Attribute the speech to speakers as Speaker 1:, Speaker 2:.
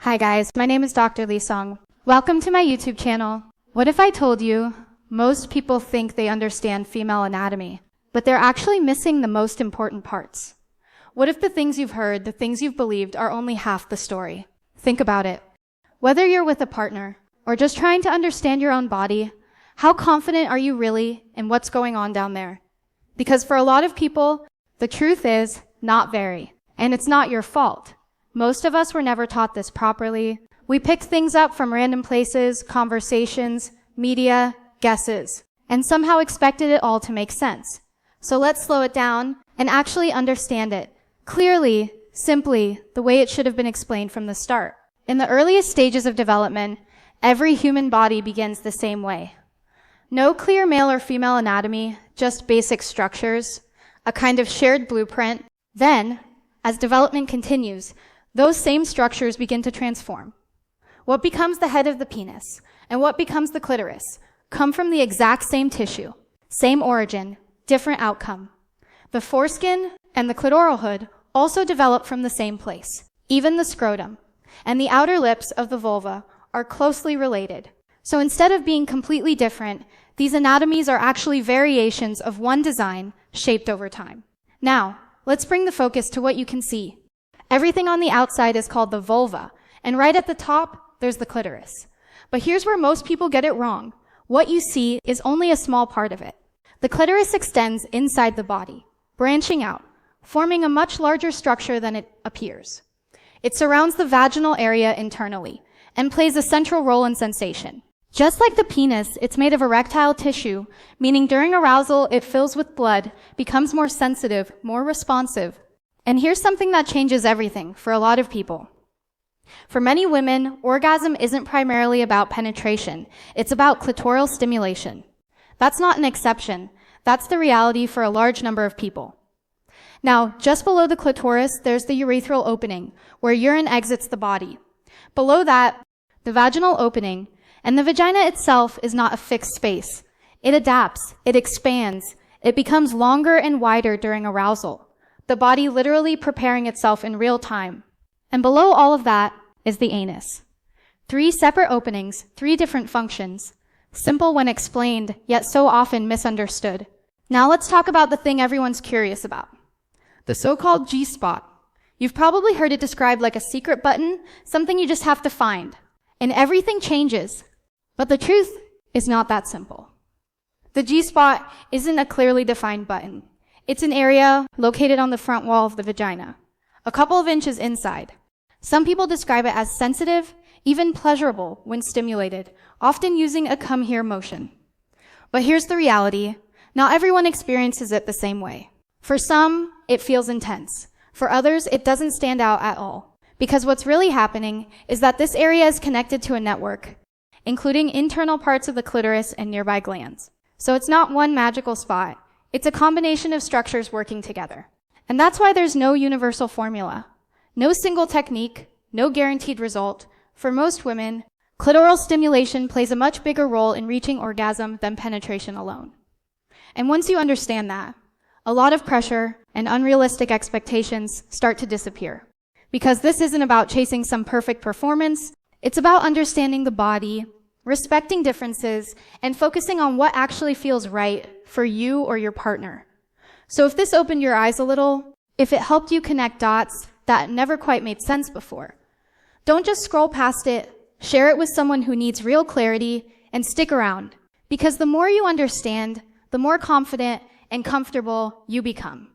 Speaker 1: Hi guys, my name is Dr. Lee Song. Welcome to my YouTube channel. What if I told you most people think they understand female anatomy, but they're actually missing the most important parts? What if the things you've heard, the things you've believed are only half the story? Think about it. Whether you're with a partner or just trying to understand your own body, how confident are you really in what's going on down there? Because for a lot of people, the truth is not very, and it's not your fault. Most of us were never taught this properly. We picked things up from random places, conversations, media, guesses, and somehow expected it all to make sense. So let's slow it down and actually understand it clearly, simply, the way it should have been explained from the start. In the earliest stages of development, every human body begins the same way. No clear male or female anatomy, just basic structures, a kind of shared blueprint. Then, as development continues, those same structures begin to transform. What becomes the head of the penis and what becomes the clitoris come from the exact same tissue, same origin, different outcome. The foreskin and the clitoral hood also develop from the same place. Even the scrotum and the outer lips of the vulva are closely related. So instead of being completely different, these anatomies are actually variations of one design shaped over time. Now, let's bring the focus to what you can see. Everything on the outside is called the vulva, and right at the top, there's the clitoris. But here's where most people get it wrong. What you see is only a small part of it. The clitoris extends inside the body, branching out, forming a much larger structure than it appears. It surrounds the vaginal area internally and plays a central role in sensation. Just like the penis, it's made of erectile tissue, meaning during arousal, it fills with blood, becomes more sensitive, more responsive. And here's something that changes everything for a lot of people. For many women, orgasm isn't primarily about penetration. It's about clitoral stimulation. That's not an exception. That's the reality for a large number of people. Now, just below the clitoris, there's the urethral opening, where urine exits the body. Below that, the vaginal opening, and the vagina itself is not a fixed space. It adapts, it expands, it becomes longer and wider during arousal. The body literally preparing itself in real time. And below all of that is the anus. 3 separate openings, 3 different functions. Simple when explained, yet so often misunderstood. Now let's talk about the thing everyone's curious about. The so-called G-spot. You've probably heard it described like a secret button, something you just have to find. And everything changes. But the truth is not that simple. The G-spot isn't a clearly defined button. It's an area located on the front wall of the vagina, a couple of inches inside. Some people describe it as sensitive, even pleasurable when stimulated, often using a come here motion. But here's the reality. Not everyone experiences it the same way. For some, it feels intense. For others, it doesn't stand out at all. Because what's really happening is that this area is connected to a network, including internal parts of the clitoris and nearby glands. So it's not one magical spot. It's a combination of structures working together. And that's why there's no universal formula. No single technique, no guaranteed result. For most women, clitoral stimulation plays a much bigger role in reaching orgasm than penetration alone. And once you understand that, a lot of pressure and unrealistic expectations start to disappear. Because this isn't about chasing some perfect performance, it's about understanding the body, respecting differences, and focusing on what actually feels right for you or your partner. So if this opened your eyes a little, if it helped you connect dots that never quite made sense before, don't just scroll past it, share it with someone who needs real clarity, and stick around. Because the more you understand, the more confident and comfortable you become.